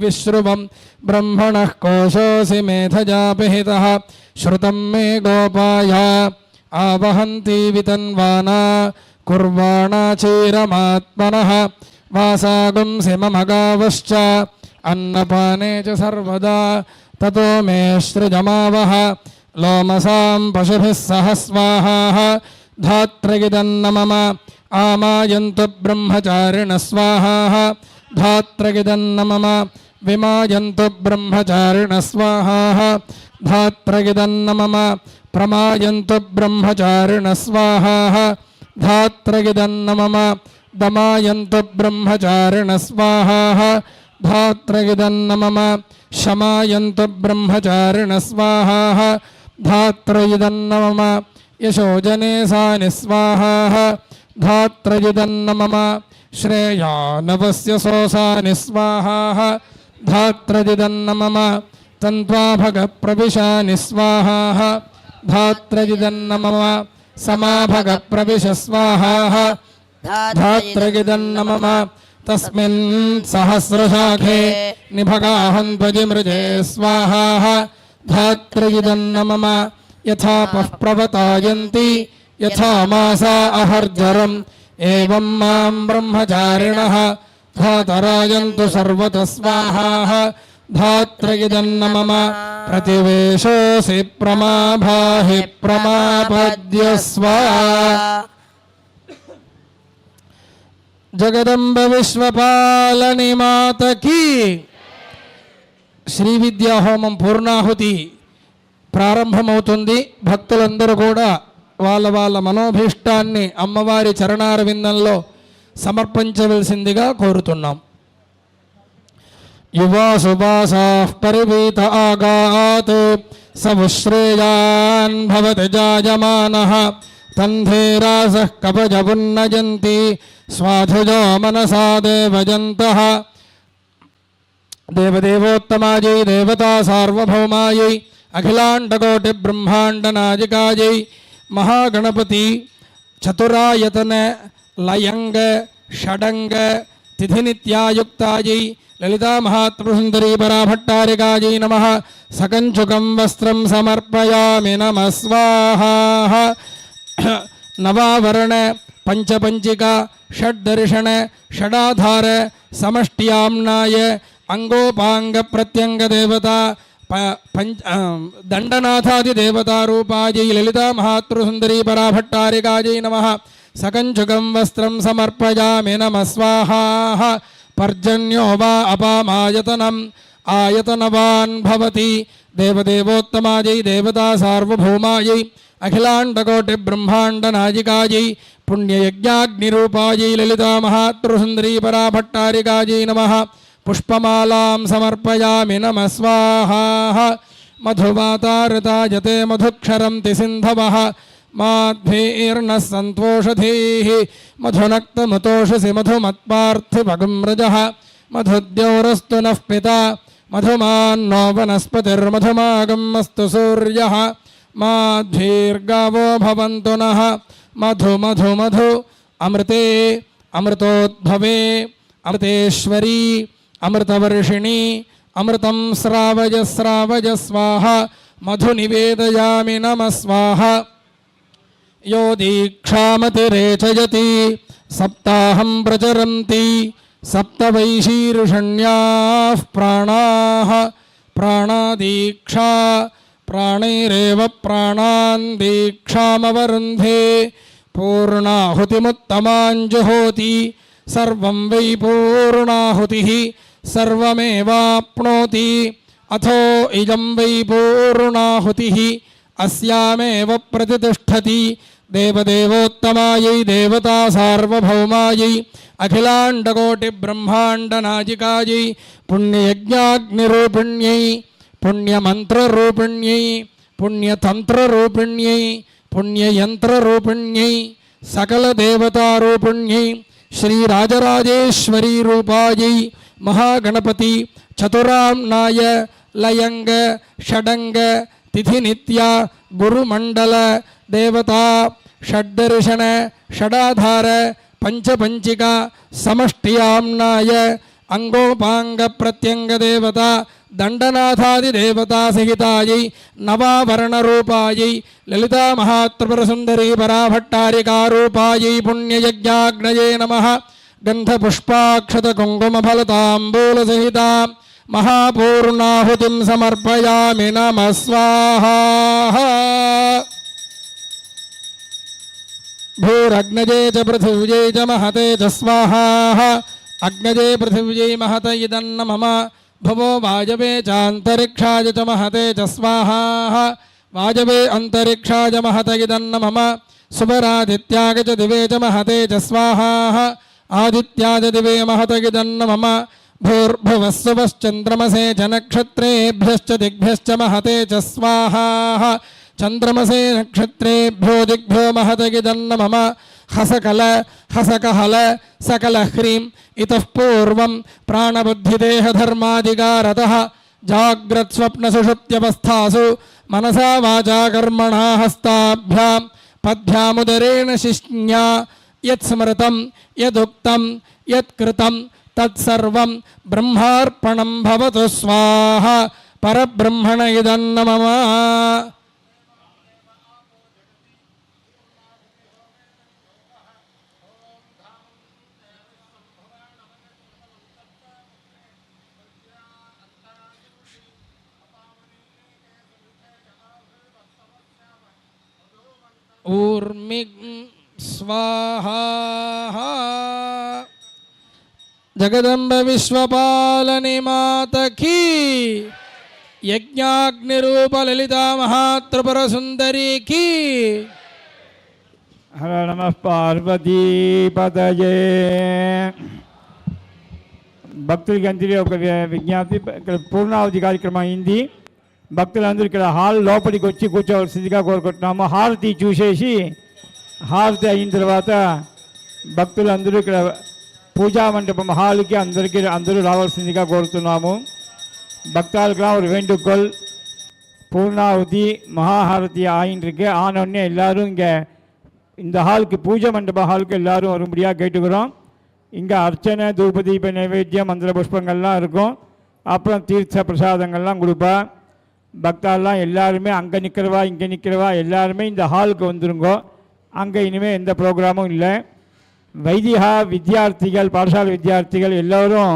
विश्रुवं ब्रह्मणः कोशोऽसि मेधजापिहितः श्रुतं मे गोपाय आवहन्ति वितन्वाना कुर्वाणा चीरमात्मनः वासागुंसि मम गावश्च अन्नपाने च सर्वदा ततो मे सृजमावह लोमसां पशुभिः सह स्वाहा धात्रगिदन्न मम आमायन्तु ब्रह्मचारिणः स्वाहा धात्रगिदन्न मम विमायन्तु ब्रह्मचारिणः स्वाहा धात्रगिदन्न मम प्रमायन्तु ब्रह्मचारिणः स्वाहा धात्रगिदन्न मम दमायन्तु ब्रह्मचारिणः स्वाहा धात्रगिदन्न मम शमायन्तु ब्रह्मचारिणः स्वाहा धात्रगिदन्न मम यशोजनेसानि स्वाहा धात्रगिदन्न मम श्रेयानवस्य सोसानि स्वाहा धात्रगिदन्न मम तन्त्वाभगप्रविशानि स्वाहा धात्रगिदन्न मम समाभगप्रविश स्वाहा धात्रगिदन्न मम तस्मिन् सहस्रशाखे निभगाहन्त्वजिमृजे स्वाहा धात्रगिदन्न मम यथापः प्रवतायन्ति यथा मासा अहर्जरम् एवं मां ब्रह्मचारिणः धातरायन्तु सर्वतः स्वाहा धात्रगिदन्न मम प्रतिवेशोऽसि प्रमाभाहि प्रमापद्यस्व जगदंब विश्वपालनि मात की శ్రీ విద్యా హోమం పూర్ణాహుతి ప్రారంభమవుతుంది. భక్తులందరూ కూడా వాళ్ళ వాళ్ళ మనోభీష్టాన్ని అమ్మవారి చరణార విందంలో సమర్పించవలసిందిగా కోరుతున్నాం. యువా సుభాసాః పరివీత ఆగాత్ సముశ్రేయాన్ భవతి జాయమానః తంధేరాసః కవచమున్నయంతి స్వాధుజో మనసా దేవజంతః దేవదేవోత్తమాయై దేవతా సార్వభౌమాయై అఖిలాండకోటి బ్రహ్మాండనాజికాయై మహాగణపతి చతురాయతన లయంగ షడంగ తిథినిత్యాయుక్తాయై లలితా మహాత్మసుందరీ పరాభట్టారికాయై నమః. సకంచుకం వస్త్రం సమర్పయామి నమః స్వాహా. నవావరణ పంచపంచిక షడ్దర్శన షడాధార సమష్ట్యామ్నాయ అంగోపాంగ ప్రత్యంగ దేవత దండనాథాది దేవతారూపాయై లలితా మహాత్మసుందరీ పరాభట్టారికాయై నమః. సకంచుకం వస్త్రం సమర్పయామి నమః స్వాహా. పర్జన్యో వా అపామాయతనం ఆయతనవాన్ భవతి దేవదేవోత్తమాయై దేవతా సార్వభౌమాయై అఖిలాండకోటి బ్రహ్మాండనాజికాయై పుణ్యయజ్ఞాగ్నిరూపాయై లలితా మహాత్మసుందరీ పరాభట్టారికాయై నమః. పుష్పమాలాం సమర్పయామి నమః స్వాహా. మధువాతారతాయతే మధుక్షరంతి సింధవః మాధ్వీర్నః సంతోషధీః మధునక్తముతోషసి మధుమత్పార్థిపగం రజః మధుద్యౌరస్తు నః పితా మధుమాన్నో వనస్పతిర్మధుమాగం అస్తు సూర్యః మాధ్వీర్గావో భవంతు నః మధు మధు మధు అమృతే అమృతోద్భవే అమృతేశ్వరీ అమృతవర్షిణి అమృతం శ్రావయ శ్రావయ స్వాహ. మధు నివేదయామి నమః స్వాహ. యో దీక్షామతిరేచయతి సప్తాహం ప్రచరంతి సప్తవైశీర్షణ్యాః ప్రాణాః ప్రాణాదీక్షా ప్రాణైరేవ ప్రాణాన్ దీక్షామవరుంధే పూర్ణాహుతిముత్తమాంజుహోతి సర్వం వై పూర్ణాహుతిః సర్వమేవాప్నోతి అథో ఇదం వై పూర్ణాహుతిః అస్యామేవ ప్రతితిష్ఠతి దేవదేవోత్తమాయై దేవతా సార్వభౌమాయై అఖిలాండకోటి బ్రహ్మాండనాజికాయై పుణ్యయజ్ఞాగ్నిరూపిణ్యై పుణ్యమంత్రరూపిణ్యై పుణ్యతంత్రరూపిణ్యై పుణ్యయంత్రరూపిణ్యై సకల దేవతారూపిణ్యై శ్రీరాజరాజేశ్వరీ రూపాయై మహాగణపతి చతురాంనాయ లయంగ షడంగ తిథినిత్య గురుమండల దేవతా షడ్దర్శన షడాధార పంచపంచిక సమష్ట్యామ్నాయ अंगोपांग प्रत्यंग देवता दंडनाथादि देवता सहितायै नवावरण रूपायै ललिता महात्रिपुर सुंदरी पराभट्टारिका रूपायै पुण्ययज्ञाग्नये नमः गंधपुष्पाक्षत कुंकुम फलतांबूल सहिता महापूर्णाहुतिं समर्पयामि नमः स्वाहा भूरग्नजे च पृथिव्यै च महते च स्वाहा अग्नजे पृथिव्यै महत इदन्न मम भवो वाजवे चान्तरिक्षाय च महते च स्वाहा वाजवे अन्तरिक्षाय महत इदन्न मम सुवरादित्याय च दिवे च महते च स्वाहा आदित्याय दिवे महत इदन्न मम भूर्भुवस्सुवश्चन्द्रमसे च नक्षत्रेभ्यश्च दिग्भ्यश्च महते च स्वाहा चंद्रमसे नक्षत्रेभ्यो दिग्भ्यो महतगिदन्न मम हसकल हसकहल सकल ह्रीं इतः पूर्वं प्राणबुद्धिदेहधर्मादिगारतः जाग्रत्स्वप्नसुषुप्त्यवस्थासु मनसा वाचा कर्मणा हस्ताभ्यां पद्भ्यामुदरेण शिष्ण्या यत्स्मृतं यदुक्तं यत्कृतं तत्सर्वं ब्रह्मार्पणं भवतु स्वाहा परब्रह्मण इदन्न मम ऊर्मिं स्वाहा जगदम्ब विश्वपालनि मात की यज्ञाग्निरूप ललिता महात्रिपुर सुंदरी की हर नमः पार्वती पतये భక్తులకి అందరి ఒక విజ్ఞప్తి ఇక్కడ పూర్ణావతి కార్యక్రమం అయింది భక్తులందరూ ఇక్కడ హాల్ లోపలికి వచ్చి కూర్చోవలసిందిగా కోరుకుంటున్నాము హారతి చూసేసి హారతి అయిన తర్వాత భక్తులందరూ ఇక్కడ పూజా మండపం హాల్కి అందరూ రావాల్సిందిగా కోరుతున్నాము பக்தாளுக்கெல்லாம் ஒரு வேண்டுகோள் பூர்ணாவதி மகாஹாரதி ஆயின்றிருக்கு ஆனோடனே எல்லோரும் இங்கே இந்த ஹாலுக்கு பூஜை மண்டப ஹாலுக்கு எல்லோரும் வரும்படியாக கேட்டுக்கிறோம் இங்கே அர்ச்சனை தூபதீப நைவேத்தியம் மந்திர புஷ்பங்கள்லாம் இருக்கும் அப்புறம் தீர்த்த பிரசாதங்கள்லாம் கொடுப்பா பக்தாலாம் எல்லாருமே அங்கே நிற்கிறவா இங்கே நிற்கிறவா எல்லாருமே இந்த ஹாலுக்கு வந்துருங்கோ அங்கே இனிமேல் எந்த ப்ரோக்ராமும் இல்லை வைதிகா வித்தியார்த்திகள் பாடசாலை வித்தியார்த்திகள் எல்லோரும்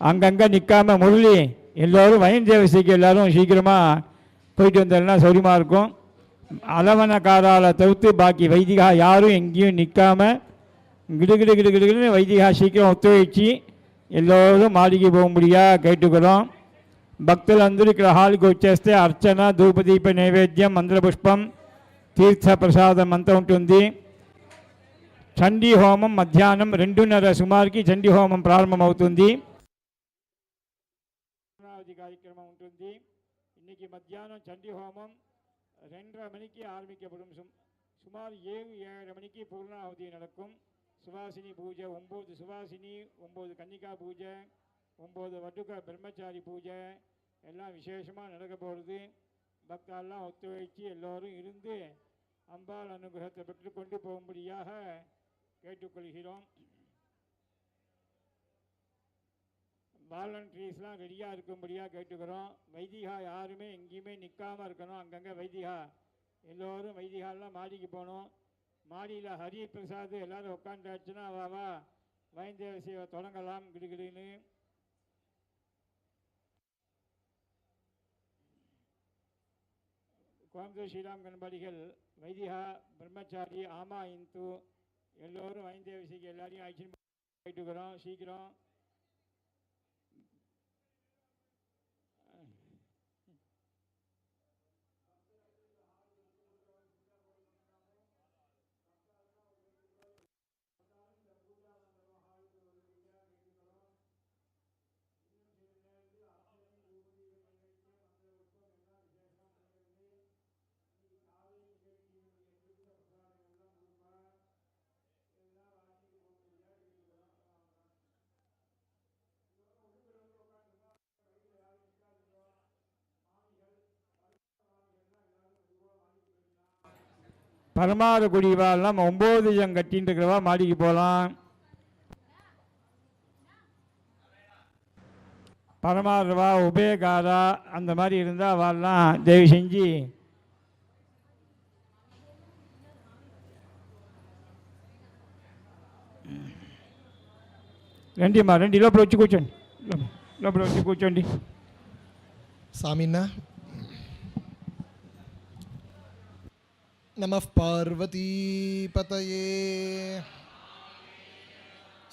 அங்கங்கே நிற்காம முரளி எல்லோரும் வயந்தேவசிக்கு எல்லோரும் சீக்கிரமாக போயிட்டு வந்தோம்னா சௌரியமாக இருக்கும் அளவனக்காரால் தவிர்த்து பாக்கி வைதிகா யாரும் எங்கேயும் நிற்காம கிடுகிடுன்னு வைதிகா சீக்கிரம் ஒத்துழைச்சி எல்லோரும் மாளிகை போகும்படியாக கேட்டுக்கிறோம் భక్తులందరూ ఇక్కడ హాల్కి వచ్చేస్తే అర్చన ధూపదీప నైవేద్యం మంత్రపుష్పం తీర్థ ప్రసాదం అంతా ఉంటుంది చండీ హోమం మధ్యాహ్నం 2:30 సుమారుకి చండీ హోమం ప్రారంభమవుతుంది కార్యక్రమం ఉంటుంది இன்னைக்கு மத்தியானம் சண்டி ஹோமம் 2:30 மணிக்கு ஆரம்பிக்கப்படும் சுமார் 7-7:30 மணிக்கு பூர்ணாவதி நடக்கும் சுவாசினி பூஜை 9 சுவாசினி 9 கன்னிகா பூஜை 9 வட்டுக்க பிரம்மச்சாரி பூஜை எல்லாம் விசேஷமாக நடக்க போகிறது பக்தாலாம் ஒத்துழைச்சி எல்லோரும் இருந்து அம்பாள் அனுகிரகத்தை பெற்று கொண்டு போகும்படியாக கேட்டுக்கொள்கிறோம் வாலண்டரிஸ்லாம் ரெடியாக இருக்கும்படியாக கேட்டுக்கிறோம் வைதிகா யாருமே எங்கேயுமே நிற்காமல் இருக்கணும் அங்கங்கே வைதிகா எல்லோரும் வைதிகாலாம் மாடிக்கு போகணும் மாடியில் ஹரி பிரசாத் எல்லோரும் உட்காந்துச்சுன்னா வா வைந்தேவ சேவை தொடங்கலாம் கிடுகிடுன்னு கோயம்புத்தூர் ஸ்ரீராம் கண்பாடிகள் வைதிகா பிரம்மச்சாரி ஆமா இந்து எல்லோரும் வைந்தேவசிக்கு எல்லாரையும் ஆக்ஷன் கேட்டுக்கிறோம் சீக்கிரம் பரமாறு குடிவாலாம் 9 கட்டின்னு இருக்கிறவா மாடிக்கு போகலாம் பரமார்வா உபயகாரா அந்த மாதிரி இருந்தால் அவெல்லாம் தயவு செஞ்சு రండిమ్మా రండి లోపల వచ్చి కూర్చోండి లోపల వచ్చి కూర్చోండి సామిన్న నమః పార్వతీపతయే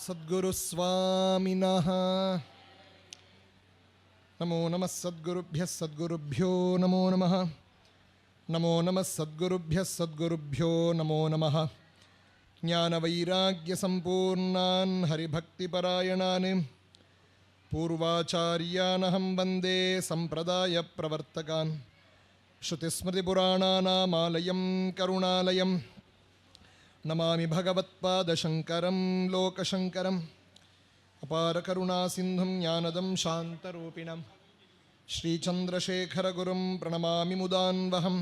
సద్గురు స్వామినః నమో నమః సద్గురుభ్యః సద్గురుభ్యో నమో నమః నమో నమః సద్గురుభ్యః సద్గురుభ్యో నమో నమః జ్ఞానవైరాగ్యసంపూర్ణాన్ హరిభక్తిపరాయణాన్ పూర్వాచార్యానహం వందే సంప్రదాయప్రవర్తకాన్ శృతిస్మృతిపురాణానామాలయం కరుణాలయం నమామి భగవత్పాదశంకరం లోకశంకరం అపారకరుణాసింధుం జ్ఞానదం శాంతరూపిణం శ్రీచంద్రశేఖరగురుం ప్రణమామి ముదాన్వహం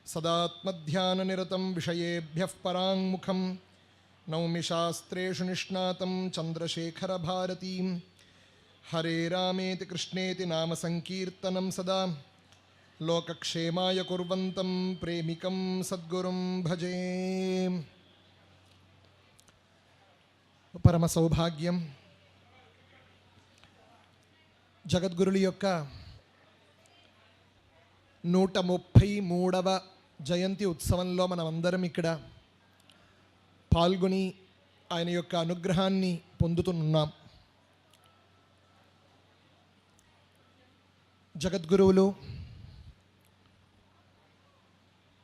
సదాత్మధ్యాననిరతం విషయేభ్యః పరాంగుఖం నౌమి శాస్త్రేషు నిష్ణాతం చంద్రశేఖరభారతీం హరే రామేతి కృష్ణేతి నామ సంకీర్తనం సదా లోకక్షేమాయ కుర్వంతం ప్రేమికం సద్గురుం భజే. పరమ సౌభాగ్యం జగద్గురుల యొక్క 133వ జయంతి ఉత్సవంలో మనమందరం ఇక్కడ పాల్గొని ఆయన యొక్క అనుగ్రహాన్ని పొందుతున్నాం. జగద్గురువులు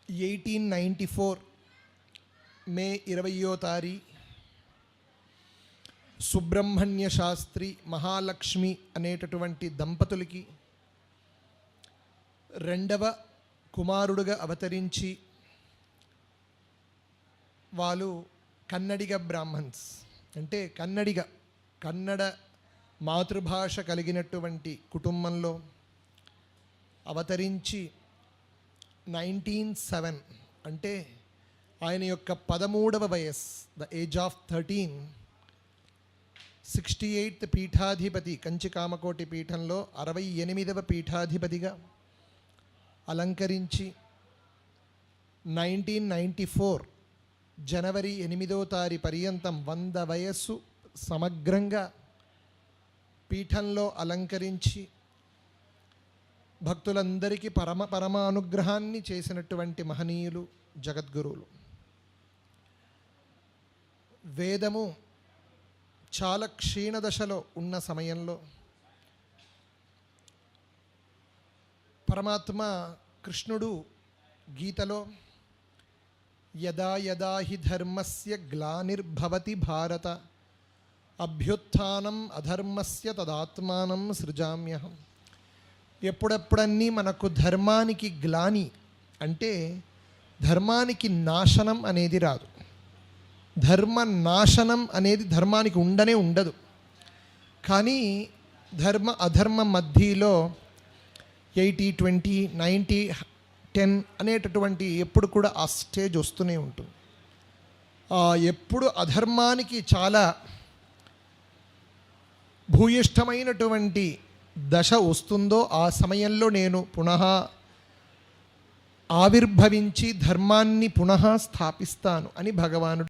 1894 మే 20వ తారీఖు సుబ్రహ్మణ్య శాస్త్రి మహాలక్ష్మి అనేటటువంటి దంపతులకి రెండవ కుమారుడుగా అవతరించి వాళ్ళు కన్నడిగ బ్రాహ్మణ్స్ అంటే కన్నడ మాతృభాష కలిగినటువంటి కుటుంబంలో అవతరించి 1907 అంటే ఆయన యొక్క 13వ వయస్సు ద ఏజ్ ఆఫ్ 13 68th పీఠాధిపతి కంచి కామకోటి పీఠంలో 68వ పీఠాధిపతిగా అలంకరించి 1994 జనవరి 8వ తారీఖు పర్యంతం 100 వయస్సు సమగ్రంగా పీఠంలో అలంకరించి భక్తులందరికీ పరమానుగ్రహాన్ని చేసినటువంటి మహనీయులు జగద్గురువులు. వేదము చాలా క్షీణదశలో ఉన్న సమయంలో పరమాత్మ కృష్ణుడు గీతలో యదా యదా హి ధర్మస్య గ్లానిర్భవతి భారత అభ్యుత్థానం అధర్మస్య తదాత్మానం సృజామ్యహం. ఎప్పుడెప్పుడన్నీ మనకు ధర్మానికి గ్లాని అంటే ధర్మానికి నాశనం అనేది రాదు, ధర్మ నాశనం అనేది ధర్మానికి ఉండదు. కానీ ధర్మ అధర్మ మధ్యలో 80-20 90-10 అనేటటువంటి ఎప్పుడు కూడా ఆ స్టేజ్ వస్తూనే ఉంటుంది. ఎప్పుడు అధర్మానికి చాలా భూయిష్టమైనటువంటి దశ వస్తుందో ఆ సమయంలో నేను పునః ఆవిర్భవించి ధర్మాన్ని పునః స్థాపిస్తాను అని భగవానుడు